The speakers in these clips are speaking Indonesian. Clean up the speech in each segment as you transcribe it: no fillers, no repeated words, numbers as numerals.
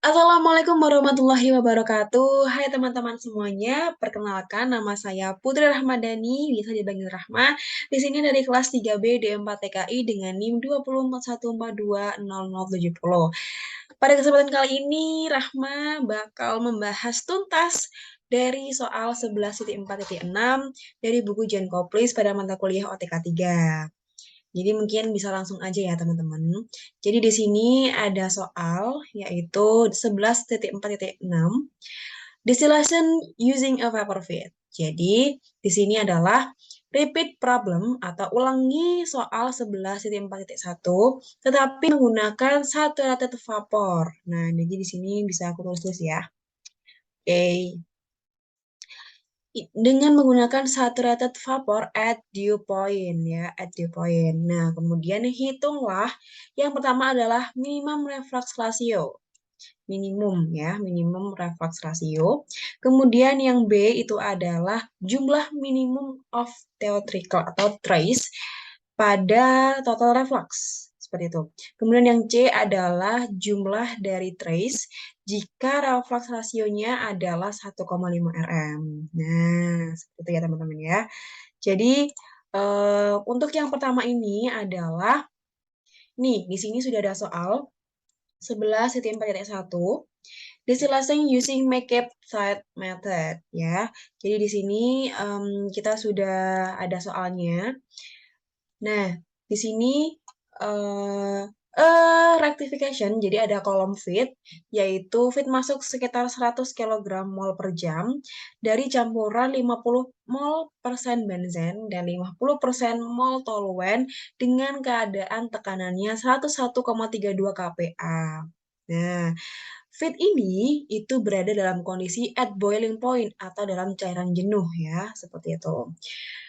Assalamualaikum warahmatullahi wabarakatuh. Hai teman-teman semuanya, perkenalkan nama saya Putri Rahmadani, bisa dipanggil Rahma. Di sini dari kelas 3B D4 TKI dengan NIM 241420070. Pada kesempatan kali ini, Rahma bakal membahas tuntas dari soal 11.4.6 dari buku Jan Koplis pada mata kuliah OTK 3. Jadi mungkin bisa langsung aja ya teman-teman. Jadi di sini ada soal yaitu 11.4.6 distillation using a vapor feed. Jadi di sini adalah repeat problem atau ulangi soal 11.4.1 tetapi menggunakan saturated vapor. Nah, jadi di sini bisa aku tulis ya. Oke. Dengan menggunakan saturated vapor at dew point ya, at dew point. Nah, kemudian hitunglah yang pertama adalah minimum reflux ratio. Minimum ya, minimum reflux ratio. Kemudian yang B itu adalah jumlah minimum of theatrical atau trace pada total reflux. Seperti itu. Kemudian yang C adalah jumlah dari trace jika reflux rasionya adalah 1,5 rm. Nah, seperti itu ya teman-teman ya. Jadi, untuk yang pertama ini adalah, nih, di sini sudah ada soal 11.4.1 distillation using makeup side method ya. Jadi di sini kita sudah ada soalnya. Nah, di sini eh rectification, jadi ada kolom feed, yaitu feed masuk sekitar 100 kg mol per jam dari campuran 50 mol persen benzen dan 50% mol toluen dengan keadaan tekanannya 101,32 kPa. Nah, feed ini itu berada dalam kondisi at boiling point atau dalam cairan jenuh ya, seperti itu.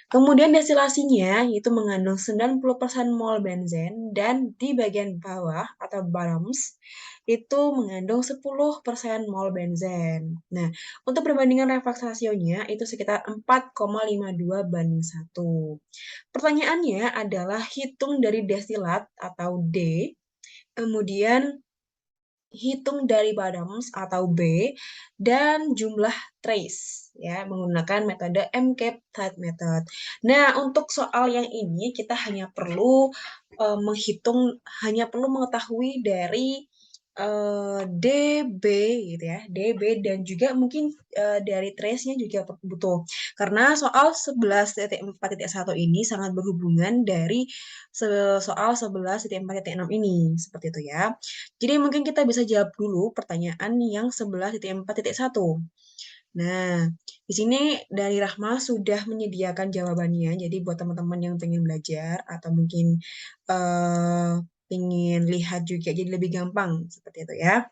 Kemudian destilasinya itu mengandung 90% mol benzen dan di bagian bawah atau bottoms itu mengandung 10% mol benzen. Nah, untuk perbandingan reflux rasionya itu sekitar 4,52:1. Pertanyaannya adalah hitung dari destilat atau D, kemudian hitung dari bottoms atau B, dan jumlah trace ya menggunakan metode MCAP method. Nah, untuk soal yang ini kita hanya perlu hanya perlu mengetahui dari DB gitu ya, DB dan juga mungkin dari trace-nya juga butuh. Karena soal 11.4.1 ini sangat berhubungan dari soal 11.4.6 ini, seperti itu ya. Jadi mungkin kita bisa jawab dulu pertanyaan yang 11.4.1. Nah, di sini dari Rahma sudah menyediakan jawabannya. Jadi buat teman-teman yang pengen belajar atau mungkin eh ingin lihat juga jadi lebih gampang seperti itu ya.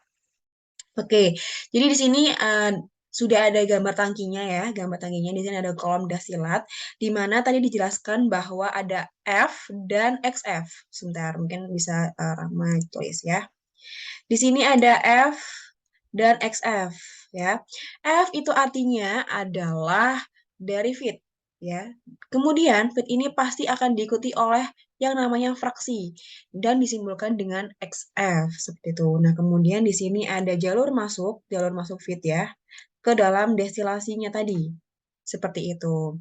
Oke, jadi di sini sudah ada gambar tangkinya ya, gambar tangkinya di sini ada kolom dasilat, di mana tadi dijelaskan bahwa ada F dan XF. Sebentar, mungkin bisa Rahma tulis ya. Di sini ada F dan XF ya. F itu artinya adalah dari feed ya. Kemudian feed ini pasti akan diikuti oleh yang namanya fraksi dan disimbolkan dengan XF seperti itu. Nah, kemudian di sini ada jalur masuk feed ya ke dalam destilasinya tadi. Seperti itu.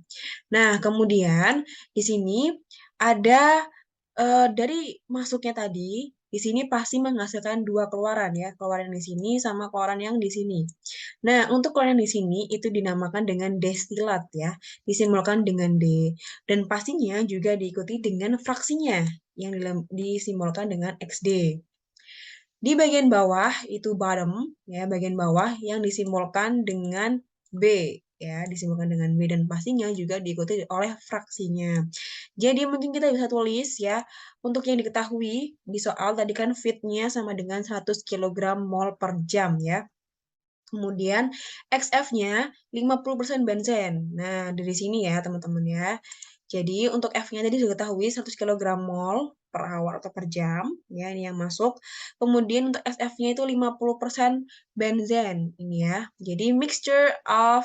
Nah, kemudian di sini ada dari masuknya tadi, di sini pasti menghasilkan dua keluaran ya, keluaran di sini sama keluaran yang di sini. Nah, untuk keluaran di sini itu dinamakan dengan destilat ya, disimbolkan dengan D. Dan pastinya juga diikuti dengan fraksinya yang disimbolkan dengan XD. Di bagian bawah itu bottom ya, bagian bawah yang disimbolkan dengan B ya, disimbolkan dengan B dan pastinya juga diikuti oleh fraksinya. Jadi mungkin kita bisa tulis ya, untuk yang diketahui di soal tadi kan feed-nya sama dengan 100 kg mol per jam ya. Kemudian XF-nya 50% benzen. Nah, dari sini ya teman-teman ya. Jadi untuk F-nya tadi sudah ketahui 100 kg mol per hour atau per jam. Ya, ini yang masuk. Kemudian untuk SF-nya itu 50% benzen. Ini ya. Jadi mixture of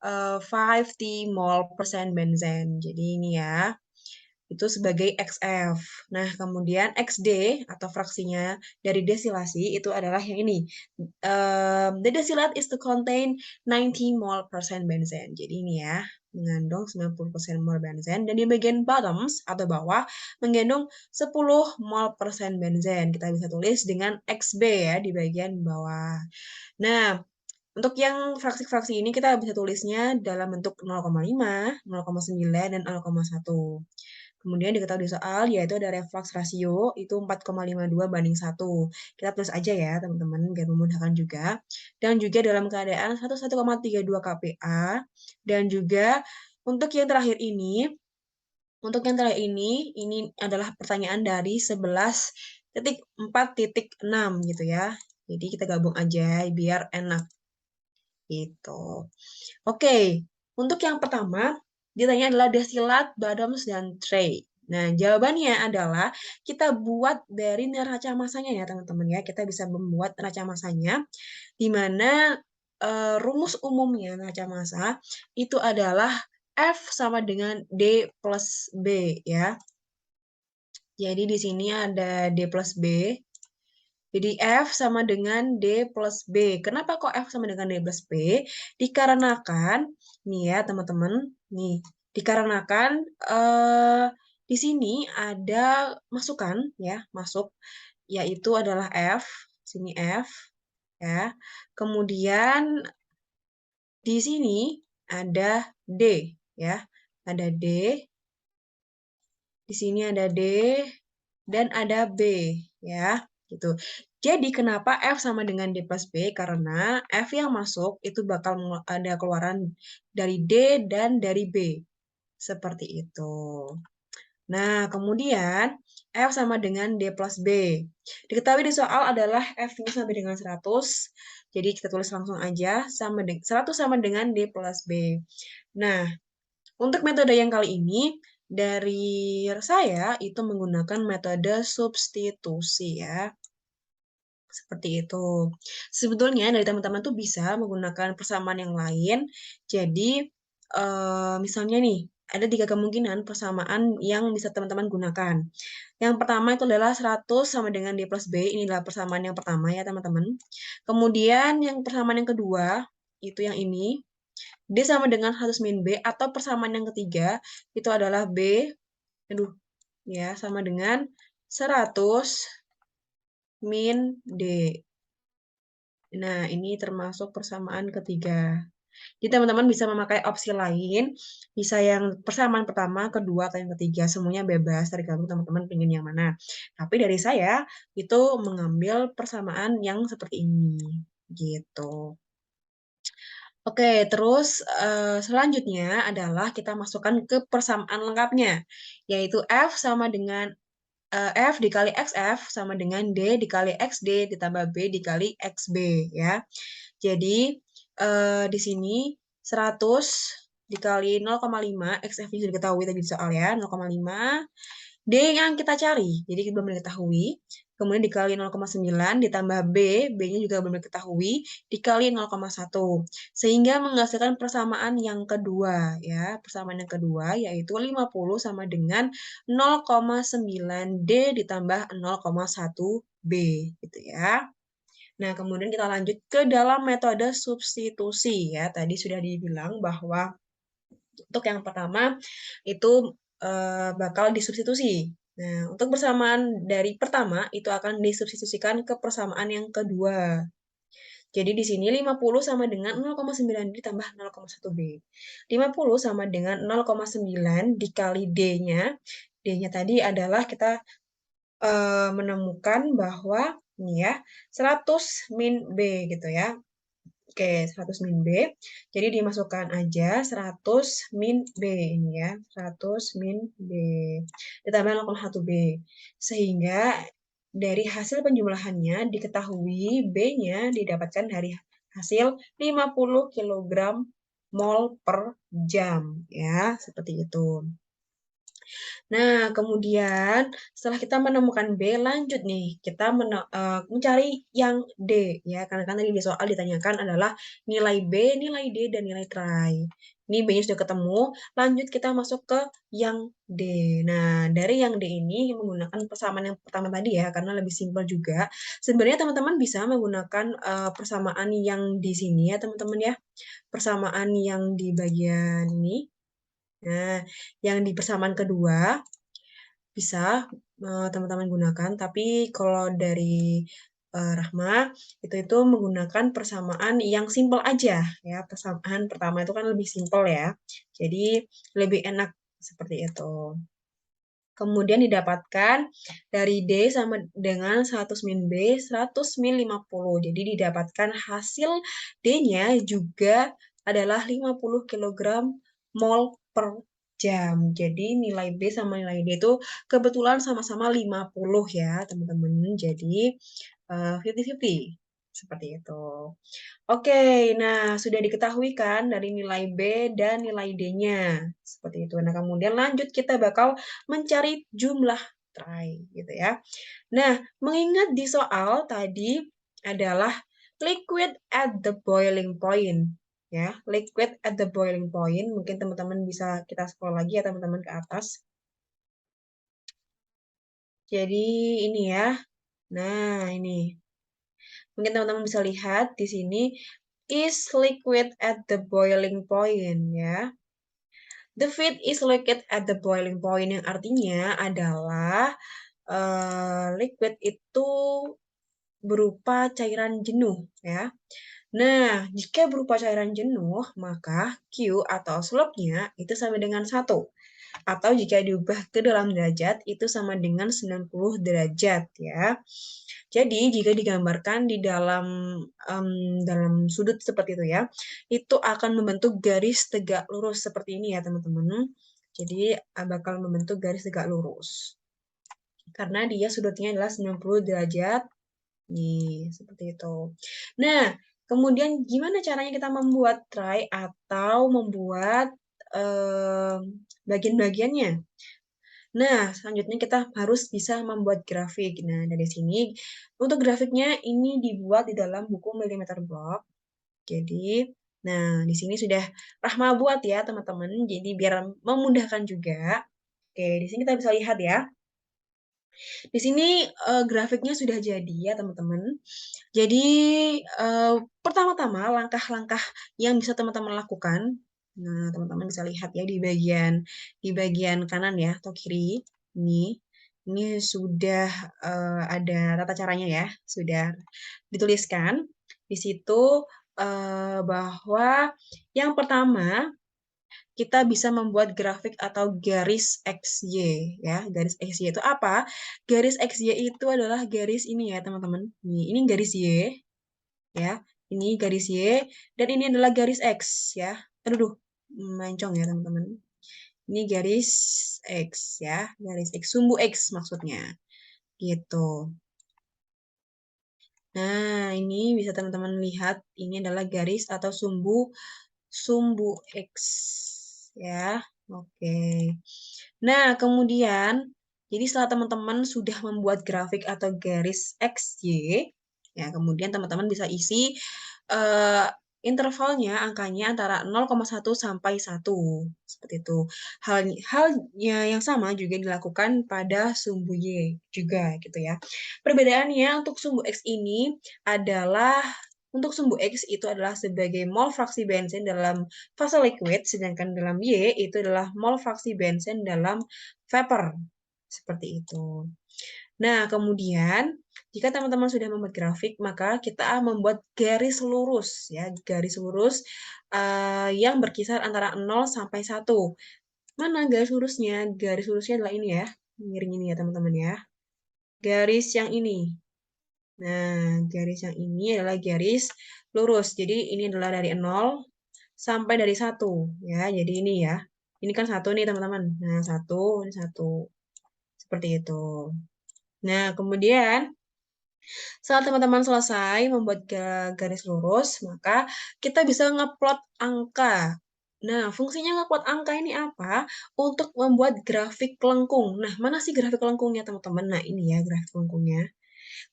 5T mol persen benzen. Jadi ini ya. itu sebagai XF. Nah, kemudian XD atau fraksinya dari destilasi itu adalah yang ini. The distillate is to contain 90 mol persen benzen. Jadi ini ya, mengandung 90% mol benzen. Dan di bagian bottoms atau bawah mengandung 10 mol persen benzen. Kita bisa tulis dengan XB ya di bagian bawah. Nah, untuk yang fraksi-fraksi ini kita bisa tulisnya dalam bentuk 0,5, 0,9, dan 0,1. Kemudian diketahui di soal yaitu ada reflux rasio itu 4,52/1. Kita tulis aja ya teman-teman biar memudahkan juga. Dan juga dalam keadaan 1,32 kPa. Dan juga untuk yang terakhir ini, ini adalah pertanyaan dari 11.4.6 gitu ya. Jadi kita gabung aja biar enak. Gitu. Oke, untuk yang pertama, ditanya adalah destilat, bottoms, dan tray. Nah, jawabannya adalah kita buat dari neraca masanya ya teman-teman ya. Kita bisa membuat neraca masanya, di mana rumus umumnya neraca massa itu adalah F sama dengan D plus B ya. Jadi di sini ada D plus B. Jadi F sama dengan D plus B. Kenapa kok F sama dengan D plus B? Dikarenakan, nih ya teman-teman, nih, dikarenakan di sini ada masukan, ya, masuk, yaitu adalah F, sini F, ya. Kemudian di sini ada D, ya, ada D, di sini ada D, dan ada B, ya, gitu. Jadi kenapa F sama dengan D plus B? Karena F yang masuk itu bakal ada keluaran dari D dan dari B. Seperti itu. Nah, kemudian F sama dengan D plus B. Diketahui di soal adalah F-nya sampai dengan 100. Jadi kita tulis langsung aja, 100 sama dengan D plus B. Nah, untuk metode yang kali ini, dari saya itu menggunakan metode substitusi ya. Seperti itu. Sebetulnya dari teman-teman tuh bisa menggunakan persamaan yang lain. Jadi, misalnya nih, ada 3 kemungkinan persamaan yang bisa teman-teman gunakan. Yang pertama itu adalah 100 sama dengan D plus B. Ini adalah persamaan yang pertama ya teman-teman. Kemudian yang persamaan yang kedua, itu yang ini. D sama dengan 100 min B. Atau persamaan yang ketiga, itu adalah B, aduh, ya, sama dengan 100 min D. Nah, ini termasuk persamaan ketiga. Jadi teman-teman bisa memakai opsi lain, bisa yang persamaan pertama, kedua, atau yang ketiga, semuanya bebas, tergantung teman-teman pengen yang mana. Tapi dari saya, itu mengambil persamaan yang seperti ini, gitu. Oke, terus selanjutnya adalah kita masukkan ke persamaan lengkapnya, yaitu F sama dengan F dikali XF sama dengan D dikali XD ditambah B dikali XB ya. Jadi di sini 100 dikali 0,5, XF-nya sudah diketahui tadi di soal ya, 0,5. D yang kita cari, jadi belum diketahui. Kemudian dikali 0,9 ditambah B, B-nya juga belum diketahui, dikali 0,1. Sehingga menghasilkan persamaan yang kedua ya. Persamaan yang kedua yaitu 50 sama dengan 0,9 D ditambah 0,1 B gitu ya. Nah, kemudian kita lanjut ke dalam metode substitusi ya. Tadi sudah dibilang bahwa untuk yang pertama itu bakal disubstitusi. Nah, untuk persamaan dari pertama itu akan disubstitusikan ke persamaan yang kedua. Jadi di sini 50 sama dengan 0,9 ditambah 0,1 B. 50 sama dengan 0,9 dikali D-nya. D-nya tadi adalah kita menemukan bahwa ini ya 100 min B gitu ya. Oke, 100 min B. Jadi dimasukkan aja 100 min B ini ya. 100 min B. Ditambah 0,1 B. Sehingga dari hasil penjumlahannya diketahui B-nya didapatkan dari hasil 50 kg mol per jam. Ya, seperti itu. Nah, kemudian setelah kita menemukan B, lanjut nih, kita mencari yang D, ya. Karena kan tadi di soal ditanyakan adalah nilai B, nilai D, dan nilai try. Ini B-nya sudah ketemu, lanjut kita masuk ke yang D. Nah, dari yang D ini menggunakan persamaan yang pertama tadi ya, karena lebih simpel juga. Sebenarnya teman-teman bisa menggunakan persamaan yang di sini ya, teman-teman ya. Persamaan yang di bagian ini. Nah, yang di persamaan kedua bisa teman-teman gunakan, tapi kalau dari Rahma itu menggunakan persamaan yang simpel aja ya. Persamaan pertama itu kan lebih simpel ya. Jadi lebih enak seperti itu. Kemudian didapatkan dari D sama dengan 100 min B, 100 min 50. Jadi didapatkan hasil D-nya juga adalah 50 kg mol per jam. Jadi nilai B sama nilai D itu kebetulan sama-sama 50 ya, teman-teman. Jadi 50-50. Seperti itu. Oke, nah sudah diketahui kan dari nilai B dan nilai D-nya. Seperti itu. Nah, kemudian lanjut kita bakal mencari jumlah try gitu ya. Nah, mengingat di soal tadi adalah liquid at the boiling point ya. Liquid at the boiling point. Mungkin teman-teman bisa kita scroll lagi ya teman-teman ke atas. Jadi ini ya. Nah, ini. Mungkin teman-teman bisa lihat di sini is liquid at the boiling point ya. The feed is liquid at the boiling point yang artinya adalah liquid itu berupa cairan jenuh ya. Nah, jika berupa cairan jenuh, maka Q atau slope-nya itu sama dengan 1. Atau jika diubah ke dalam derajat, itu sama dengan 90 derajat ya. Jadi, jika digambarkan di dalam sudut seperti itu ya, itu akan membentuk garis tegak lurus seperti ini ya, teman-teman. Jadi, bakal membentuk garis tegak lurus. Karena dia sudutnya adalah 90 derajat. Nih, seperti itu. Nah, kemudian gimana caranya kita membuat try atau membuat bagian-bagiannya? Nah, selanjutnya kita harus bisa membuat grafik. Nah, dari sini untuk grafiknya ini dibuat di dalam buku Millimeter Block. Jadi, nah di sini sudah Rahma buat ya, teman-teman. Jadi biar memudahkan juga. Oke, di sini kita bisa lihat ya. Di sini grafiknya sudah jadi ya, teman-teman. Jadi, pertama-tama langkah-langkah yang bisa teman-teman lakukan. Nah, teman-teman bisa lihat ya di bagian kanan ya atau kiri. Ini sudah ada tata caranya ya, sudah dituliskan di situ bahwa yang pertama kita bisa membuat grafik atau garis XY ya. Garis XY itu apa? Garis XY itu adalah garis ini ya, teman-teman. Nih, ini garis Y ya. Ini garis Y dan ini adalah garis X ya. Aduh, mencong ya, teman-teman. Ini garis X ya, garis X, sumbu X maksudnya. Gitu. Nah, ini bisa teman-teman lihat, ini adalah garis atau sumbu X ya. Oke. Nah, kemudian jadi setelah teman-teman sudah membuat grafik atau garis XY, ya kemudian teman-teman bisa isi eh, intervalnya, angkanya antara 0,1 sampai 1. Seperti itu. Halnya yang sama juga dilakukan pada sumbu Y juga gitu ya. Perbedaannya untuk sumbu X ini adalah untuk sumbu X itu adalah sebagai mol fraksi bensin dalam fase liquid, sedangkan dalam Y itu adalah mol fraksi bensin dalam vapor. Seperti itu. Nah, kemudian jika teman-teman sudah membuat grafik, maka kita membuat garis lurus ya, garis lurus yang berkisar antara 0 sampai 1. Mana garis lurusnya? Garis lurusnya adalah ini ya. Miring ini ya, teman-teman ya. Garis yang ini. Nah, garis yang ini adalah garis lurus. Jadi ini adalah dari 0 sampai dari 1 ya. Jadi ini ya. Ini kan 1 nih, teman-teman. Nah, 1, ini 1. Seperti itu. Nah, kemudian saat teman-teman selesai membuat garis lurus, maka kita bisa ngeplot angka. Nah, fungsinya ngeplot angka ini apa? Untuk membuat grafik lengkung. Nah, mana sih grafik lengkungnya, teman-teman? Nah, ini ya grafik lengkungnya.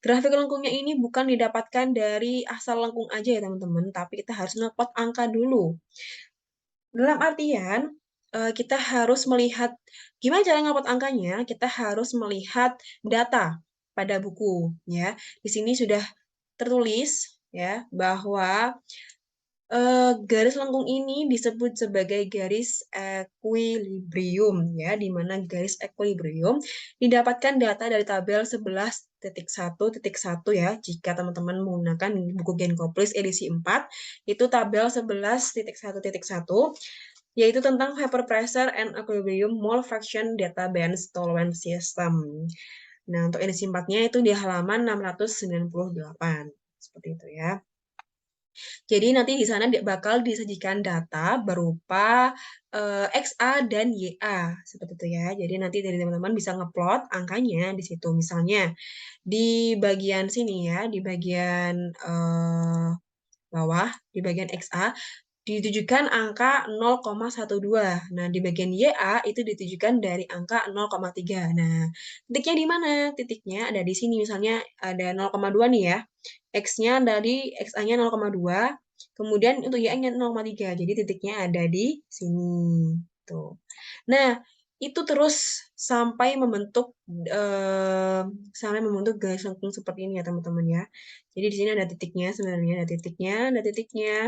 Grafik lengkungnya ini bukan didapatkan dari asal lengkung aja ya, teman-teman, tapi kita harus ngeplot angka dulu. Dalam artian, kita harus melihat gimana cara ngeplot angkanya, kita harus melihat data pada buku, ya. Di sini sudah tertulis ya bahwa garis lengkung ini disebut sebagai garis equilibrium ya, di mana garis equilibrium didapatkan data dari tabel 11.1.1 ya. Jika teman-teman menggunakan buku Genkoplis edisi 4, itu tabel 11.1.1 yaitu tentang vapor pressure and equilibrium mole fraction data bands tolerance system. Nah, untuk edisi 4-nya itu di halaman 698. Seperti itu ya. Jadi nanti di sana bakal disajikan data berupa XA dan YA seperti itu ya. Jadi nanti dari teman-teman bisa ngeplot angkanya di situ. Misalnya di bagian sini ya, di bagian bawah, di bagian XA ditujukan angka 0,12. Nah, di bagian YA itu ditujukan dari angka 0,3. Nah, titiknya di mana? Titiknya ada di sini. Misalnya ada 0,2 nih ya. X-nya dari XA-nya 0,2. Kemudian untuk Y-nya 0,3. Jadi titiknya ada di sini. Tuh. Nah, itu terus sampai membentuk garis lengkung seperti ini ya, teman-teman ya. Jadi di sini ada titiknya sebenarnya, ada titiknya,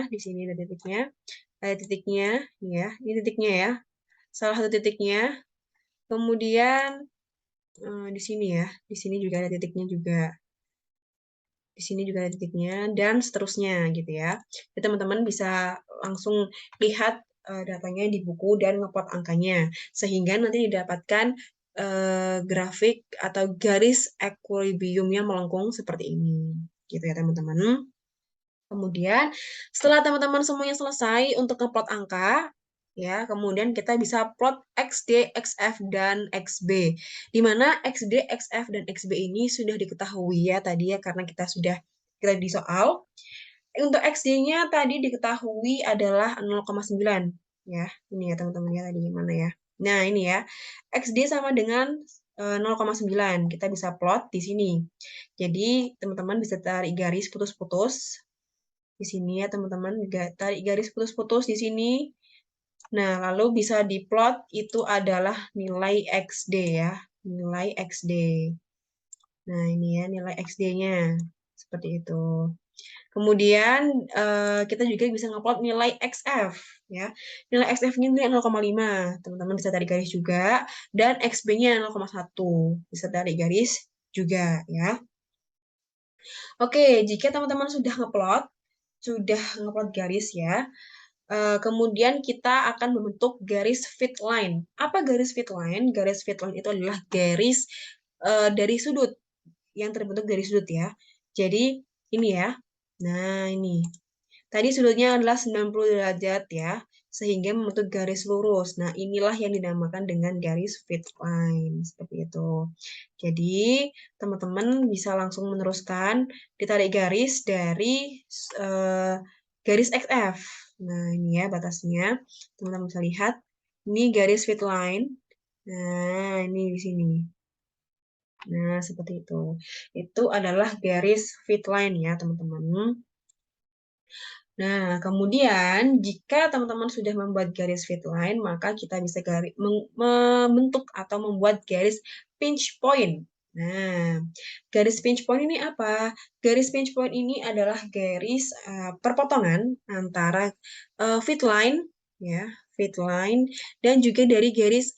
di sini ada titiknya, ya, ini titiknya ya, salah satu titiknya. Kemudian di sini ya, di sini juga ada titiknya juga, di sini juga ada titiknya dan seterusnya gitu ya. Jadi teman-teman bisa langsung lihat datanya di buku dan ngeplot angkanya, sehingga nanti didapatkan grafik atau garis equilibriumnya melengkung seperti ini, gitu ya teman-teman. Kemudian setelah teman-teman semuanya selesai untuk ngeplot angka, ya, kemudian kita bisa plot XD, XF, dan XB. Di mana XD, XF, dan XB ini sudah diketahui ya tadi ya karena kita di soal. Untuk XD-nya tadi diketahui adalah 0,9 ya. Ini ya teman-teman ya tadi gimana ya. Nah, ini ya. XD sama dengan 0,9. Kita bisa plot di sini. Jadi, teman-teman bisa tarik garis putus-putus di sini ya teman-teman, tarik garis putus-putus di sini. Nah, lalu bisa diplot itu adalah nilai XD ya, nilai XD. Nah, ini ya nilai XD-nya. Seperti itu. Kemudian kita juga bisa ngeplot nilai XF ya. Nilai XF-nya nilai 0,5. Teman-teman bisa tarik garis juga dan XB-nya 0,1. Bisa tarik garis juga ya. Oke, jika teman-teman sudah ngeplot garis ya. Kemudian kita akan membentuk garis fit line. Apa garis fit line? Garis fit line itu adalah garis dari sudut yang terbentuk dari sudut ya. Jadi ini ya. Nah, ini. Tadi sudutnya adalah 90 derajat ya, sehingga membentuk garis lurus. Nah, inilah yang dinamakan dengan garis fit line, seperti itu. Jadi, teman-teman bisa langsung meneruskan, ditarik garis dari garis XF. Nah, ini ya batasnya. Teman-teman bisa lihat. Ini garis fit line. Nah, ini di sini. Nah, seperti itu. Itu adalah garis fit line ya, teman-teman. Nah, kemudian jika teman-teman sudah membuat garis fit line, maka kita bisa membentuk atau membuat garis pinch point. Nah, garis pinch point ini apa? Garis pinch point ini adalah garis perpotongan antara fit line, ya, fit line, dan juga dari garis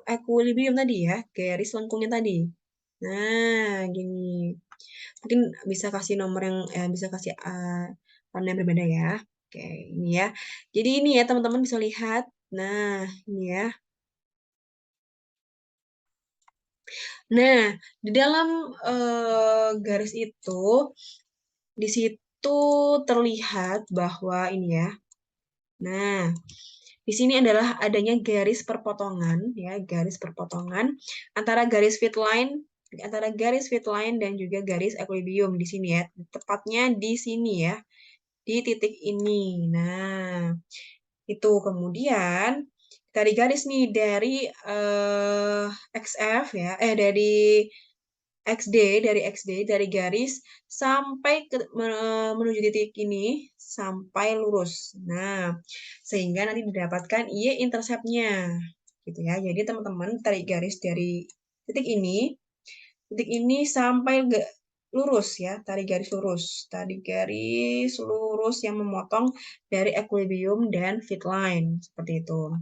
equilibrium tadi ya, garis lengkungnya tadi. Nah, gini. Mungkin bisa kasih nomor yang bisa kasih warna yang berbeda ya. Oke, ini ya. Jadi ini ya teman-teman bisa lihat. Nah, ini ya. Nah, di dalam garis itu, di situ terlihat bahwa ini ya. Nah, di sini adalah adanya garis perpotongan ya, garis perpotongan antara garis fit line dan juga garis equilibrium di sini ya. Tepatnya di sini ya, di titik ini. Nah, Itu kemudian dari garis nih dari XF ya, dari XD, dari garis sampai menuju titik ini sampai lurus. Nah, sehingga nanti didapatkan Y intercept-nya. Gitu ya. Jadi teman-teman tarik garis dari titik ini sampai lurus ya, tarik garis lurus yang memotong dari equilibrium dan fit line seperti itu.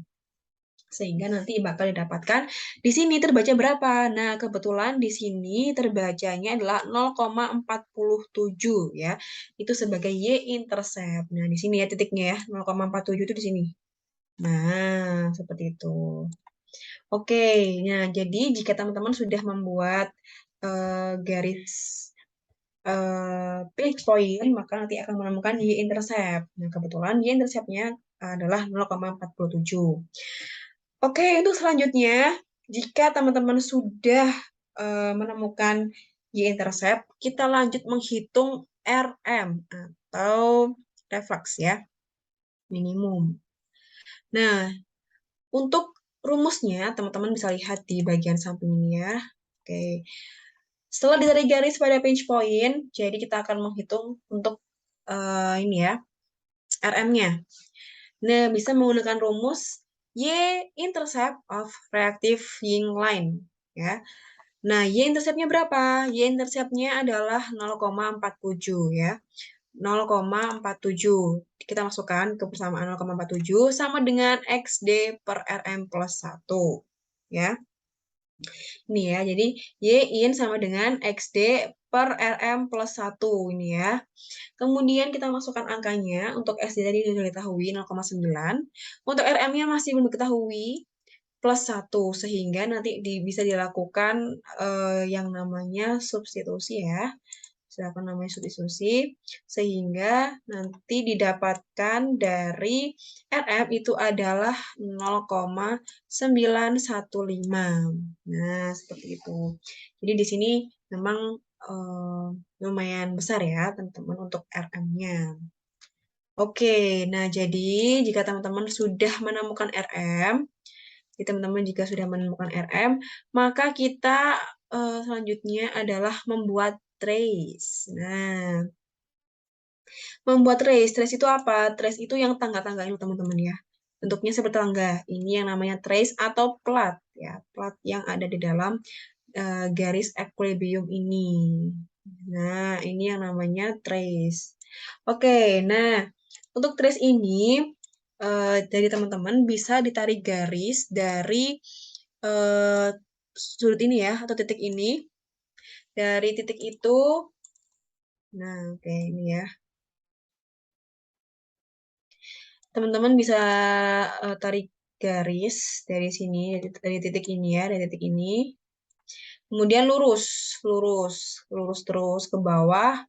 Sehingga nanti bakal didapatkan di sini terbaca berapa? Nah, kebetulan di sini terbacanya adalah 0,47 ya. Itu sebagai Y-intercept. Nah, di sini ya titiknya ya, 0,47 itu di sini. Nah, seperti itu. Oke, nah jadi jika teman-teman sudah membuat garis pilih poin, maka nanti akan menemukan Y-intercept. Nah, kebetulan Y-intercept-nya adalah 0,47. Oke, untuk selanjutnya, jika teman-teman sudah menemukan Y-intercept, kita lanjut menghitung RM atau refleks ya, minimum. Nah, untuk rumusnya, teman-teman bisa lihat di bagian samping ini ya. Oke, setelah ditarik garis pada pinch point, jadi kita akan menghitung untuk ini ya, RM-nya. Nah, bisa menggunakan rumus Y-intercept of reactive yin line. Ya. Nah, Y-intercept-nya berapa? Y-intercept-nya adalah 0,47 ya. 0,47. Kita masukkan ke persamaan 0,47 sama dengan XD per RM plus 1. Ya. Ini ya, jadi Y-in sama dengan XD per RM plus 1 ini ya. Kemudian kita masukkan angkanya, untuk XD tadi sudah diketahui 0,9. Untuk RM-nya masih belum diketahui, plus 1. Sehingga nanti bisa dilakukan yang namanya substitusi ya. Silakan namanya substitusi. Sehingga nanti didapatkan dari RM itu adalah 0,915. Nah, seperti itu. Jadi di sini memang lumayan besar ya, teman-teman, untuk RM-nya. Oke, nah jadi jika teman-teman sudah menemukan RM, teman-teman jika sudah menemukan RM, maka kita selanjutnya adalah membuat trace. Nah, membuat trace. Trace itu apa? Trace itu yang tangga-tangga ini, teman-teman ya. Bentuknya seperti tangga. Ini yang namanya trace atau plat ya. Plat yang ada di dalam garis equilibrium ini. Nah, ini yang namanya trace. Oke, nah untuk trace ini dari teman-teman bisa ditarik garis dari sudut ini ya, atau titik ini. Dari titik itu, nah oke ini ya. Teman-teman bisa tarik garis dari sini, dari titik ini ya, dari titik ini. Kemudian lurus, lurus terus ke bawah,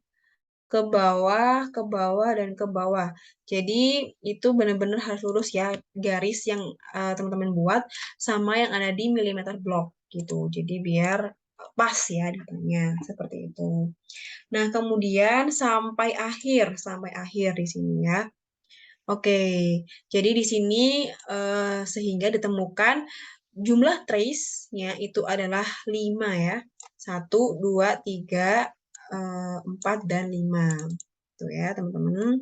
ke bawah, ke bawah, dan ke bawah. Jadi itu benar-benar harus lurus ya, garis yang teman-teman buat sama yang ada di milimeter block gitu. Jadi biar pas ya datanya, seperti itu. Nah, kemudian sampai akhir di sini ya. Oke, jadi di sini sehingga ditemukan jumlah trace-nya itu adalah 5 ya. 1, 2, 3, 4, dan 5. Tuh ya, teman-teman.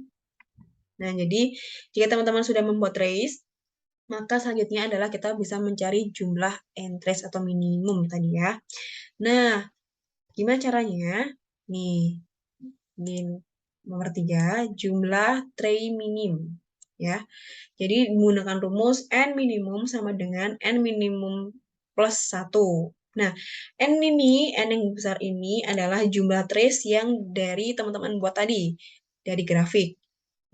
Nah, jadi jika teman-teman sudah membuat trace, maka selanjutnya adalah kita bisa mencari jumlah trace atau minimum tadi ya. Nah, gimana caranya? Nih, di nomor 3, jumlah tray minim. Ya, jadi menggunakan rumus N minimum sama dengan N minimum plus 1. Nah, N yang besar ini adalah jumlah trace yang dari teman-teman buat tadi, dari grafik.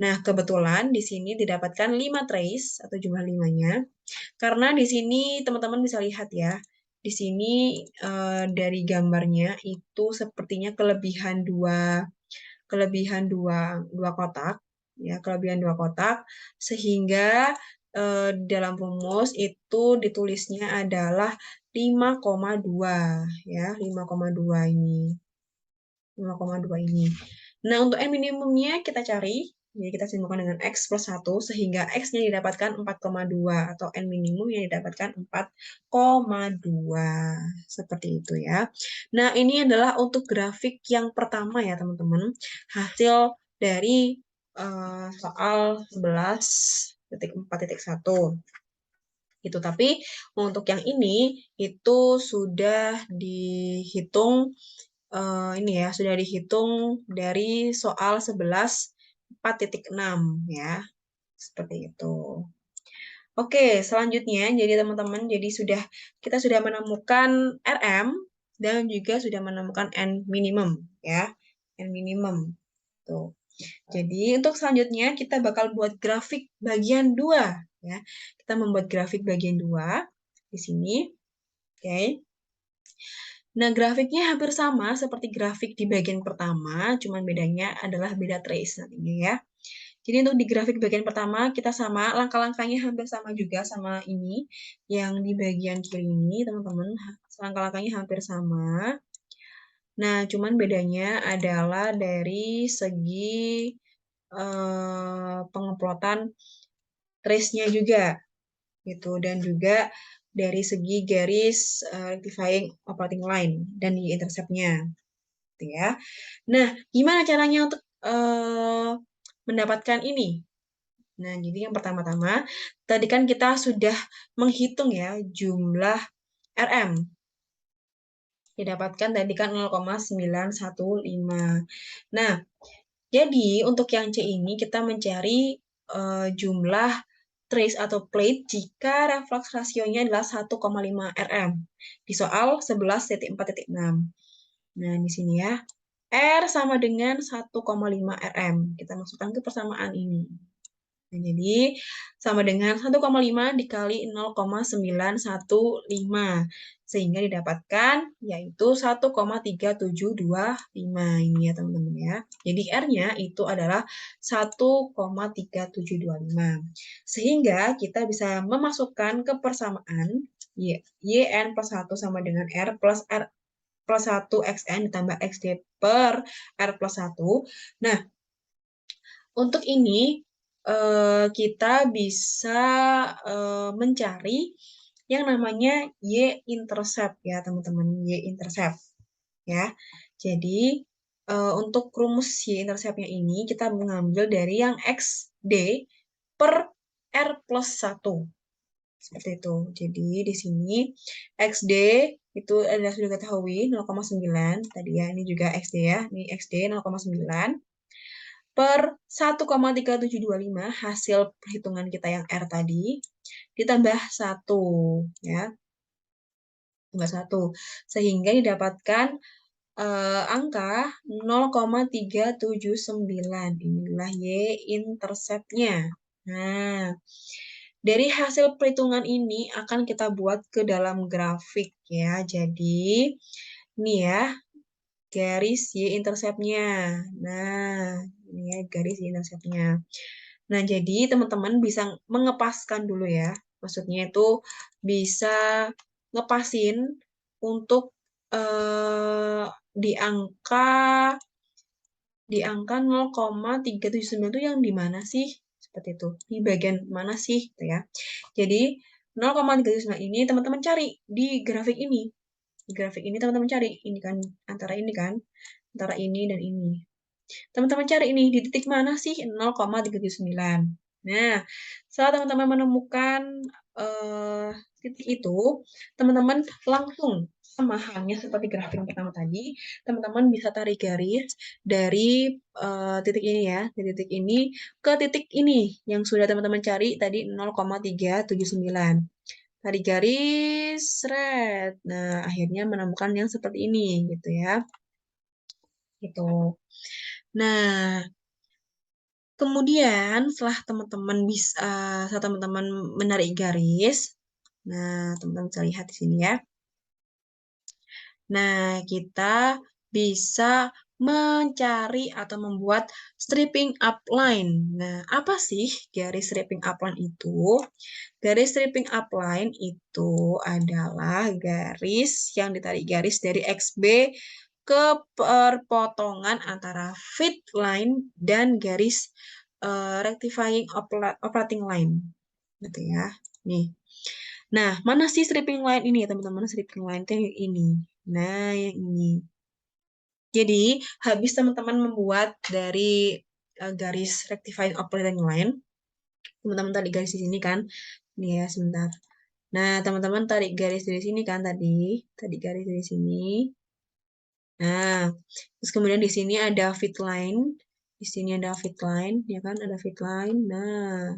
Nah, kebetulan di sini didapatkan 5 trace atau jumlah 5-nya. Karena di sini teman-teman bisa lihat ya, di sini dari gambarnya itu sepertinya kelebihan dua kotak ya, kelebihan dua kotak, sehingga dalam rumus itu ditulisnya adalah 5,2 ya, 5,2 ini. 5,2 ini. Nah, untuk N minimumnya kita cari. Jadi kita samakan dengan X plus 1 sehingga X-nya didapatkan 4,2 atau N minimum yang didapatkan 4,2. Seperti itu ya. Nah, ini adalah untuk grafik yang pertama ya teman-teman. Hasil dari soal 11.4.1. Gitu. Tapi untuk yang ini itu sudah dihitung ini ya, sudah dihitung dari soal 11.4.6 ya. Seperti itu. Oke, selanjutnya jadi teman-teman, jadi kita sudah menemukan RM dan juga sudah menemukan N minimum ya. N minimum. Tuh. Jadi untuk selanjutnya kita bakal buat grafik bagian 2 ya. Kita membuat grafik bagian 2 di sini. Oke. Nah, grafiknya hampir sama seperti grafik di bagian pertama, cuman bedanya adalah beda trace nantinya ya. Jadi untuk di grafik bagian pertama kita sama, langkah-langkahnya hampir sama juga sama ini, yang di bagian kiri ini teman-teman, langkah-langkahnya hampir sama. Nah, cuman bedanya adalah dari segi pengeplotan trace-nya juga, gitu. Dan juga dari segi garis rectifying operating line dan di intercept-nya, gitu ya. Nah, gimana caranya untuk mendapatkan ini? Nah, jadi yang pertama-tama, tadi kan kita sudah menghitung ya jumlah RM. Didapatkan tadi kan 0,915. Nah, jadi untuk yang C ini kita mencari jumlah trace atau plate jika reflux rasionya adalah 1,5 RM di soal 11.4.6. Nah, di sini ya. R sama dengan 1,5 RM. Kita masukkan ke persamaan ini. Nah, jadi sama dengan 1,5 dikali 0,915 sehingga didapatkan yaitu 1,3725 ini ya teman-teman ya. Jadi R-nya itu adalah 1,3725. Sehingga kita bisa memasukkan ke persamaan YN plus 1 sama dengan R plus 1 XN ditambah XD per R plus 1. Nah, untuk ini kita bisa mencari yang namanya Y-intercept ya teman-teman, Y-intercept ya. Jadi untuk rumus Y-interceptnya ini kita mengambil dari yang XD per R plus 1. Seperti itu. Jadi di sini XD itu adalah sudah ketahui 0,9 tadi ya. Ini juga XD ya. Ini XD 0,9 per 1,3725 hasil perhitungan kita yang R tadi ditambah 1 ya. Tambah 1 sehingga didapatkan angka 0,379. Inilah Y-intercept-nya. Nah, dari hasil perhitungan ini akan kita buat ke dalam grafik ya. Jadi, ini ya, garis Y-intercept-nya. Nah, ini ya garis Y-intercept-nya. Nah, jadi teman-teman bisa mengepaskan dulu ya. Maksudnya itu bisa ngepasin untuk di angka 0,379 itu yang di mana sih? Seperti itu. Di bagian mana sih? Gitu ya. Jadi 0,379 ini teman-teman cari di grafik ini. Di grafik ini teman-teman cari. Ini kan, antara ini kan. Antara ini dan ini. Teman-teman cari ini, di titik mana sih 0,379. Nah, setelah teman-teman menemukan titik itu, teman-teman langsung sama halnya seperti grafik yang pertama tadi, teman-teman bisa tarik garis dari titik ini ya, dari titik ini ke titik ini yang sudah teman-teman cari tadi 0,379. Tarik garis, red. Nah, akhirnya menemukan yang seperti ini gitu ya. Gitu. Nah, kemudian setelah teman-teman menarik garis, nah teman-teman bisa lihat di sini ya. Nah, kita bisa mencari atau membuat stripping upline. Nah, apa sih garis stripping upline itu? Garis stripping upline itu adalah garis yang ditarik garis dari XB ke perpotongan antara feed line dan garis rectifying operating line, gitu ya. Nih. Nah, mana sih stripping line ini ya teman-teman? Stripping line itu yang ini. Nah, yang ini. Jadi, habis teman-teman membuat dari garis rectifying operating line, teman-teman tarik garis di sini kan? Nih ya, sebentar. Nah, teman-teman tarik garis dari sini kan tadi? Tarik garis dari sini. Nah, terus kemudian di sini ada fit line. Di sini ada fit line, ya kan? Ada fit line. Nah,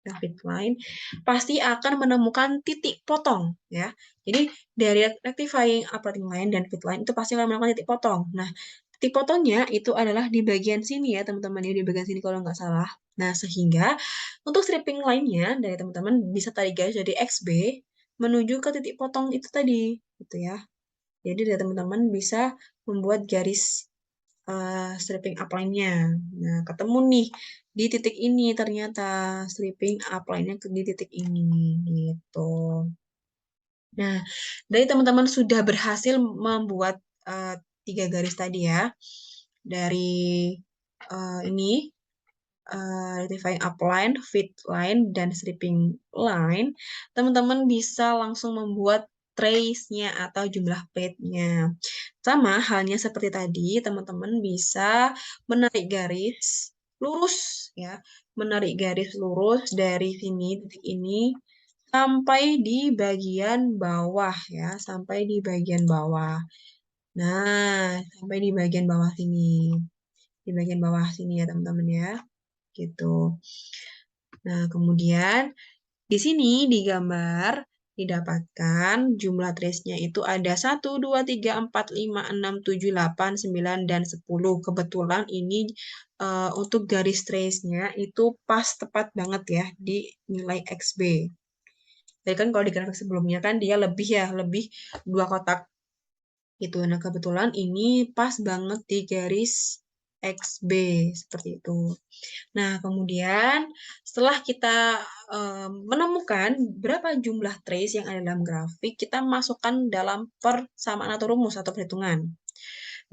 ada fit line. Pasti akan menemukan titik potong, ya. Jadi, dari rectifying operating line dan fit line itu pasti akan menemukan titik potong. Nah, titik potongnya itu adalah di bagian sini ya, teman-teman. Ya, di bagian sini kalau nggak salah. Nah, sehingga untuk stripping line-nya dari teman-teman bisa tarik garis dari XB menuju ke titik potong itu tadi, gitu ya. Jadi dari teman-teman bisa membuat garis stripping upline-nya. Nah, ketemu nih di titik ini ternyata stripping upline-nya di titik ini gitu. Nah, dari teman-teman sudah berhasil membuat tiga garis tadi ya. Dari ini rectifying upline, fit line, dan stripping line, teman-teman bisa langsung membuat trace-nya atau jumlah plate-nya. Sama halnya seperti tadi, teman-teman bisa menarik garis lurus ya, menarik garis lurus dari sini titik ini sampai di bagian bawah ya, sampai di bagian bawah. Nah, sampai di bagian bawah sini. Di bagian bawah sini ya, teman-teman ya. Gitu. Nah, kemudian di sini di gambar didapatkan jumlah trace-nya itu ada 1, 2, 3, 4, 5, 6, 7, 8, 9, dan 10. Kebetulan ini untuk garis trace-nya itu pas tepat banget ya di nilai XB. Jadi kan kalau di grafik sebelumnya kan dia lebih ya, lebih 2 kotak gitu. Nah, kebetulan ini pas banget di garis XB seperti itu. Nah, kemudian setelah kita menemukan berapa jumlah trace yang ada dalam grafik, kita masukkan dalam persamaan atau rumus atau perhitungan.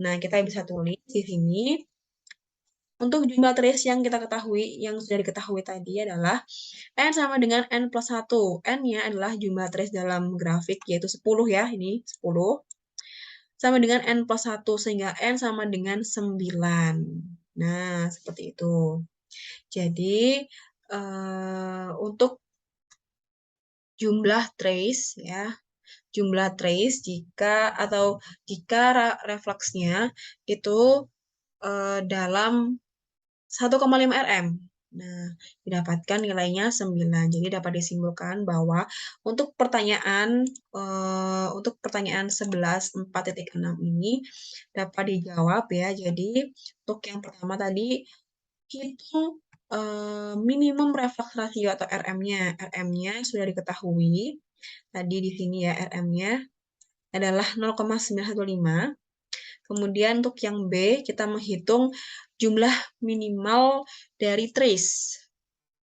Nah, kita bisa tulis di sini untuk jumlah trace yang kita ketahui, yang sudah diketahui tadi adalah N sama dengan N plus 1. N-nya adalah jumlah trace dalam grafik, yaitu 10 ya, ini 10. Sama dengan N plus 1, sehingga N sama dengan 9. Nah, seperti itu. Jadi, untuk jumlah trace ya, jumlah trace jika refleksnya itu dalam 1,5 rm. Nah, didapatkan nilainya 9. Jadi dapat disimpulkan bahwa untuk pertanyaan 11.4.6 ini dapat dijawab ya. Jadi untuk yang pertama tadi hitung minimum refleks rasio atau RM-nya. RM-nya sudah diketahui. Tadi di sini ya RM-nya adalah 0,915. Kemudian untuk yang B, kita menghitung jumlah minimal dari trace.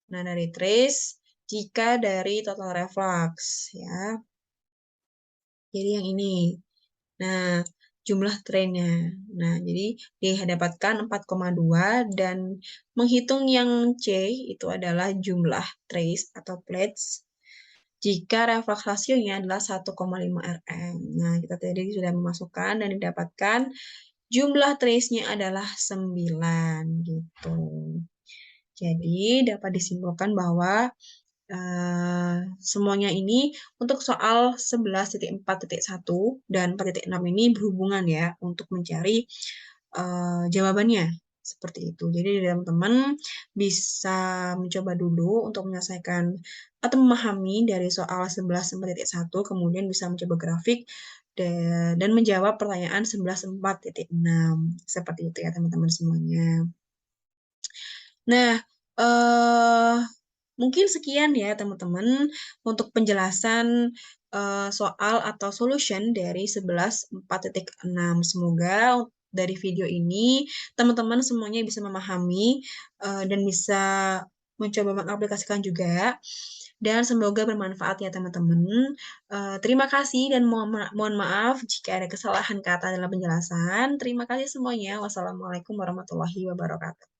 Nah, dari trace jika dari total reflux ya. Jadi yang ini. Nah, jumlah trennya. Nah, jadi didapatkan 4,2 dan menghitung yang C itu adalah jumlah trace atau plates jika reflux rasionya adalah 1,5 rm. Nah, kita tadi sudah memasukkan dan didapatkan jumlah trace-nya adalah 9 gitu. Jadi dapat disimpulkan bahwa semuanya ini untuk soal 11.4.1 dan 4.6 ini berhubungan ya untuk mencari jawabannya seperti itu. Jadi teman-teman bisa mencoba dulu untuk menyelesaikan atau memahami dari soal 11.4.1, kemudian bisa mencoba grafik dan menjawab pertanyaan 11.4.6. Seperti itu ya teman-teman semuanya. Nah, mungkin sekian ya teman-teman untuk penjelasan soal atau solution dari 11.4.6. Semoga dari video ini teman-teman semuanya bisa memahami dan bisa mencoba mengaplikasikan juga. Dan semoga bermanfaat ya teman-teman. Terima kasih dan mohon maaf jika ada kesalahan kata dalam penjelasan. Terima kasih semuanya. Wassalamualaikum warahmatullahi wabarakatuh.